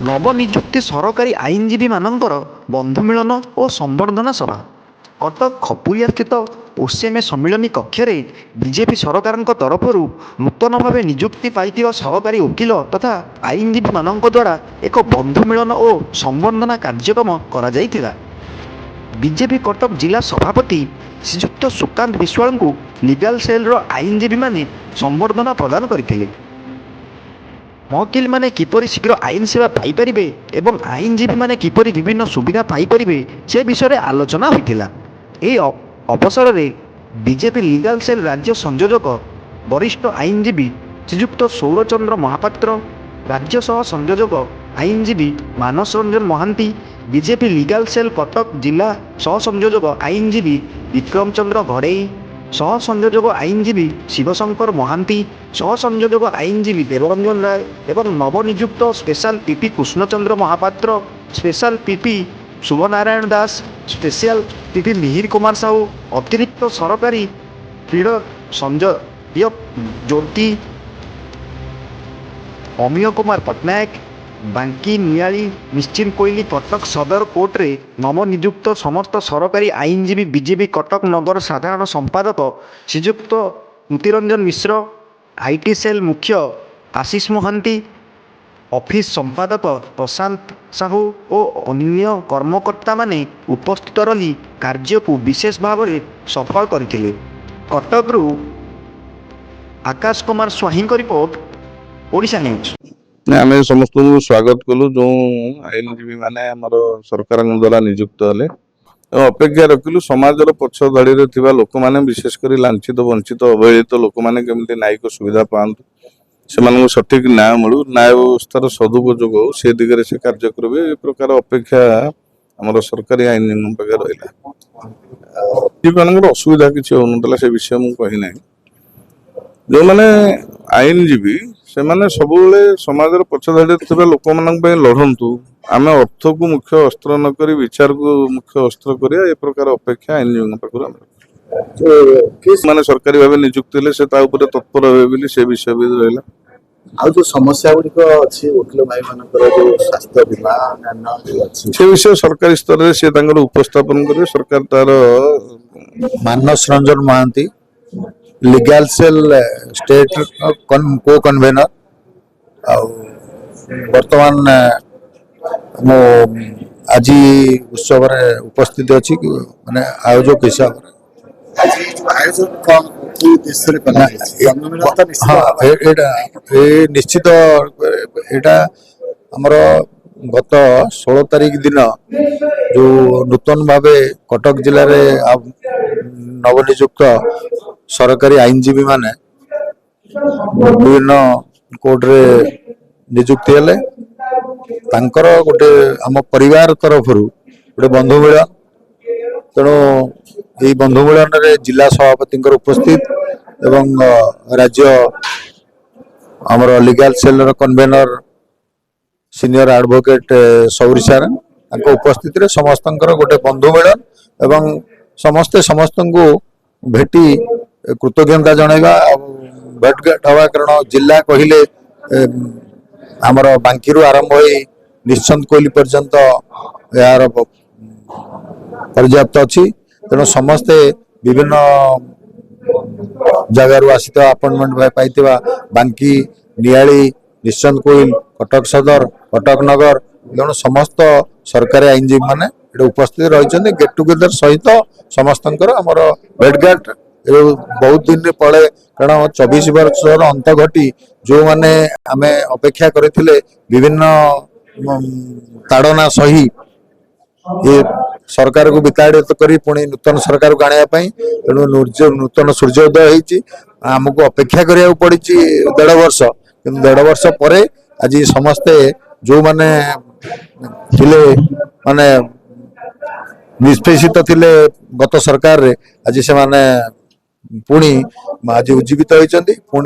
ନବନିଯୁକ୍ତି ସରକାରୀ ଆଇନଜୀବୀମାନଙ୍କର ବନ୍ଧୁମିଳନ ଓ ସମ୍ବର୍ଦ୍ଧନା ସଭା କଟକ ଖପୁରିଆସ୍ଥିତ ଓସିଏମ୍ଏ ସମ୍ମିଳନୀ କକ୍ଷରେ ବିଜେପି ସରକାରଙ୍କ ତରଫରୁ ନୂତନ ଭାବେ ନିଯୁକ୍ତି ପାଇଥିବା ସରକାରୀ ଓକିଲ ତଥା ଆଇନଜୀବୀମାନଙ୍କ ଦ୍ୱାରା ଏକ ବନ୍ଧୁମିଳନ ଓ ସମ୍ବର୍ଦ୍ଧନା କାର୍ଯ୍ୟକ୍ରମ କରାଯାଇଥିଲା। ବିଜେପି କଟକ ଜିଲ୍ଲା ସଭାପତି ଶ୍ରୀଯୁକ୍ତ ସୁକାନ୍ତ ବିଶ୍ୱାଳଙ୍କୁ ଲିଗାଲ ସେଲ୍ର ଆଇନଜୀବୀମାନେ ସମ୍ବର୍ଦ୍ଧନା ପ୍ରଦାନ କରିଥିଲେ। ମହକିଲମାନେ କିପରି ଶୀଘ୍ର ଆଇନ ସେବା ପାଇପାରିବେ ଏବଂ ଆଇନଜୀବୀମାନେ କିପରି ବିଭିନ୍ନ ସୁବିଧା ପାଇପାରିବେ ସେ ବିଷୟରେ ଆଲୋଚନା ହୋଇଥିଲା। ଏହି ଅବସରରେ ବିଜେପି ଲିଗାଲ ସେଲ୍ ରାଜ୍ୟ ସଂଯୋଜକ ବରିଷ୍ଠ ଆଇନଜୀବୀ ଶ୍ରୀଯୁକ୍ତ ସୌରଚନ୍ଦ୍ର ମହାପାତ୍ର, ରାଜ୍ୟ ସହ ସଂଯୋଜକ ଆଇନଜୀବୀ Manas Ranjan Mohanty, BJP legal cell Cuttack ଜିଲ୍ଲା ସହ ସଂଯୋଜକ ଆଇନଜୀବୀ ବିକ୍ରମ ଚନ୍ଦ୍ର ଘଡ଼େଇ, ସହ ସଂଯୋଜକ ଆଇନଜୀବୀ ଶିବଶଙ୍କର ମହାନ୍ତି, ସହ ସଂଯୋଜକ ଆଇନଜୀବୀ ଦେବରଞ୍ଜନ ରାୟ ଏବଂ ନବନିଯୁକ୍ତ special PP Krushnachandra Mohapatra, special PP Subhanarayan Das, special PP Mihir Kumar Sahu, ଅତିରିକ୍ତ ସରକାରୀ କ୍ରୀଡ଼ ସଞ୍ଜୟ ଜ୍ୟୋତି, ଅମିୟ କୁମାର ପଟ୍ଟନାୟକ, ବାଙ୍କି ନିଆଳି ନିଶ୍ଚିନ୍ତ କୋଇଲି କଟକ ସଦର କୋର୍ଟରେ ନବନିଯୁକ୍ତ ସମସ୍ତ ସରକାରୀ ଆଇନଜୀବୀ, ବିଜେପି କଟକ ନଗର ସାଧାରଣ ସମ୍ପାଦକ ଶ୍ରୀଯୁକ୍ତ ଜ୍ୟୋତିରଞ୍ଜନ ମିଶ୍ର, ଆଇଟି ସେଲ୍ ମୁଖ୍ୟ ଆଶିଷ ମହାନ୍ତି, ଅଫିସ୍ ସମ୍ପାଦକ ପ୍ରଶାନ୍ତ ସାହୁ ଓ ଅନ୍ୟ କର୍ମକର୍ତ୍ତାମାନେ ଉପସ୍ଥିତ ରହି କାର୍ଯ୍ୟକୁ ବିଶେଷ ଭାବରେ ସଫଳ କରିଥିଲେ। କଟକରୁ ଆକାଶ କୁମାର ସ୍ୱାଇଁଙ୍କ ରିପୋର୍ଟ, ଓଡ଼ିଶା ନ୍ୟୁଜ୍। ଆମେ ସମସ୍ତଙ୍କୁ ସ୍ୱାଗତ କଲୁ ଯେଉଁ ଆଇନଜୀବୀ ମାନେ ଆମର ସରକାରଙ୍କ ଦ୍ୱାରା ନିଯୁକ୍ତ ହେଲେ ଏବଂ ଅପେକ୍ଷା ରଖିଲୁ ସମାଜର ପଛ ଧାଡ଼ିରେ ଥିବା ଲୋକମାନେ, ବିଶେଷ କରି ଲାଞ୍ଛିତ ବଞ୍ଚିତ ଅବହେଳିତ ଲୋକମାନେ କେମିତି ନ୍ୟାୟିକ ସୁବିଧା ପାଆନ୍ତୁ, ସେମାନଙ୍କୁ ସଠିକ ନ୍ୟାୟ ମିଳୁ, ନ୍ୟାୟ ବ୍ୟବସ୍ଥାର ସଦୁପଯୋଗ ହଉ, ସେ ଦିଗରେ ସେ କାର୍ଯ୍ୟ କରିବେ। ଏ ପ୍ରକାର ଅପେକ୍ଷା ଆମର ସରକାରୀ ଆଇନଜୀବୀଙ୍କ ପାଖରେ ରହିଲା। ମାନଙ୍କର ଅସୁବିଧା କିଛି ହଉନଥିଲା, ସେ ବିଷୟ ମୁଁ କହିନାହିଁ। ଯେଉଁମାନେ ଆଇନଜୀବୀ ସେମାନେ ସବୁବେଳେ ସମାଜର ପଛ ଧାଡ଼ିରେ ଥିବା ଲୋକମାନଙ୍କ ପାଇଁ ଲଢ଼ନ୍ତୁ, ଆମେ ଅର୍ଥକୁ ମୁଖ୍ୟ ଅସ୍ତ୍ର ନ କରି ବିଚାରକୁ ମୁଖ୍ୟ ଅସ୍ତ୍ର କରିବା, ଏ ପ୍ରକାର ଅପେକ୍ଷା ଆଇନଜୀବୀଙ୍କ ପାଖରୁ ଆମେ ମାନେ ସରକାରୀ ଭାବେ ନିଯୁକ୍ତି ହେଲେ ସେ ତା ଉପରେ ତତ୍ପର ହେବେ ବୋଲି ସେ ବିଷୟ ବି ରହିଲା। ଆଉ ଯୋଉ ସମସ୍ୟା ଗୁଡିକ ଅଛି ଓକିଲ ଭାଇ ମାନଙ୍କର ଯୋଉ ସ୍ୱାସ୍ଥ୍ୟ ବୀମା ଅଛି ସେ ବିଷୟ ସରକାରୀ ସ୍ତରରେ ସେ ତାଙ୍କର ଉପସ୍ଥାପନ କରିବେ। ସରକାର ତାର Manas Ranjan Mohanty legal cell state co convener ଆଉ ବର୍ତ୍ତମାନ ମୁଁ ଆଜି ଉତ୍ସବରେ ଉପସ୍ଥିତ ଅଛି ମାନେ ଆୟୋଜକ ହିସାବରେ। ନିଶ୍ଚିତ ଏଇଟା ଆମର ଗତ 16 ତାରିଖ ଦିନ ଯୋଉ ନୂତନ ଭାବେ କଟକ ଜିଲ୍ଲାରେ ନବନିଯୁକ୍ତ ସରକାରୀ ଆଇନଜୀବୀ ମାନେ ବିଭିନ୍ନ କୋର୍ଟରେ ନିଯୁକ୍ତି ହେଲେ, ତାଙ୍କର ଗୋଟେ ଆମ ପରିବାର ତରଫରୁ ଗୋଟେ ବନ୍ଧୁ ମିଳନ, ତେଣୁ এই বন্ধু মিলନରେ ଜିଲ୍ଲା ସଭାପତିଙ୍କର ଉପସ୍ଥିତ ଏବଂ ରାଜ୍ୟ ଆମର ଲିଗାଲ ସେଲ୍ର convener senior advocate Sauri sir ତାଙ୍କ ଉପସ୍ଥିତିରେ ସମସ୍ତଙ୍କର ଗୋଟେ ବନ୍ଧୁ ମିଳନ ଏବଂ ସମସ୍ତେ ସମସ୍ତଙ୍କୁ ଭେଟି କୃତଜ୍ଞତା ଜଣାଇବା ଭେଟଘାଟ ହେବା। କାରଣ ଜିଲ୍ଲା କହିଲେ ଆମର ବାଙ୍କିରୁ ଆରମ୍ଭ ହୋଇ ନିଶ୍ଚିନ୍ତ କୋଇଲି ପର୍ଯ୍ୟନ୍ତ ଏହାର ପର୍ଯ୍ୟାପ୍ତ ଅଛି। ତେଣୁ ସମସ୍ତେ ବିଭିନ୍ନ ଜାଗାରୁ ଆସିଥିବା ଆପଏଣ୍ଟମେଣ୍ଟ ପାଇଥିବା ବାଙ୍କି, ନିଆଳି, ନିଶ୍ଚିନ୍ତ କୋଇଲ, କଟକ ସଦର, କଟକ ନଗର, ତେଣୁ ସମସ୍ତ ସରକାରୀ ଆଇନଜୀବୀ ମାନେ ଏଠି ଉପସ୍ଥିତ ରହିଛନ୍ତି। ଗେଟ୍ ଟୁଗେଦର ସହିତ ସମସ୍ତଙ୍କର ଆମର ଭେଟଘାଟ ବହୁତ ଦିନ ପରେ, କାରଣ 24 ବର୍ଷର ଅନ୍ତ ଘଟି ଯେଉଁମାନେ ଆମେ ଅପେକ୍ଷା କରିଥିଲେ ବିଭିନ୍ନ ତାଡ଼ନା ସହି ଏ ସରକାରକୁ ବିତାଡ଼ିତ କରି ପୁଣି ନୂତନ ସରକାରକୁ ଆଣିବା ପାଇଁ, ତେଣୁ ନୂତନ ସୂର୍ଯ୍ୟୋଦୟ ହେଇଛି। ଆମକୁ ଅପେକ୍ଷା କରିବାକୁ ପଡିଛି 1.5 ବର୍ଷ, କିନ୍ତୁ 1.5 ବର୍ଷ ପରେ ଆଜି ସମସ୍ତେ ଯେଉଁମାନେ ଥିଲେ ମାନେ ନିଷ୍ପେଷିତ ଥିଲେ ଗତ ସରକାରରେ, ଆଜି ସେମାନେ ପୁଣି ଆଜି ଉଜ୍ଜୀବିତ ହୋଇଛନ୍ତି। ପୁଣି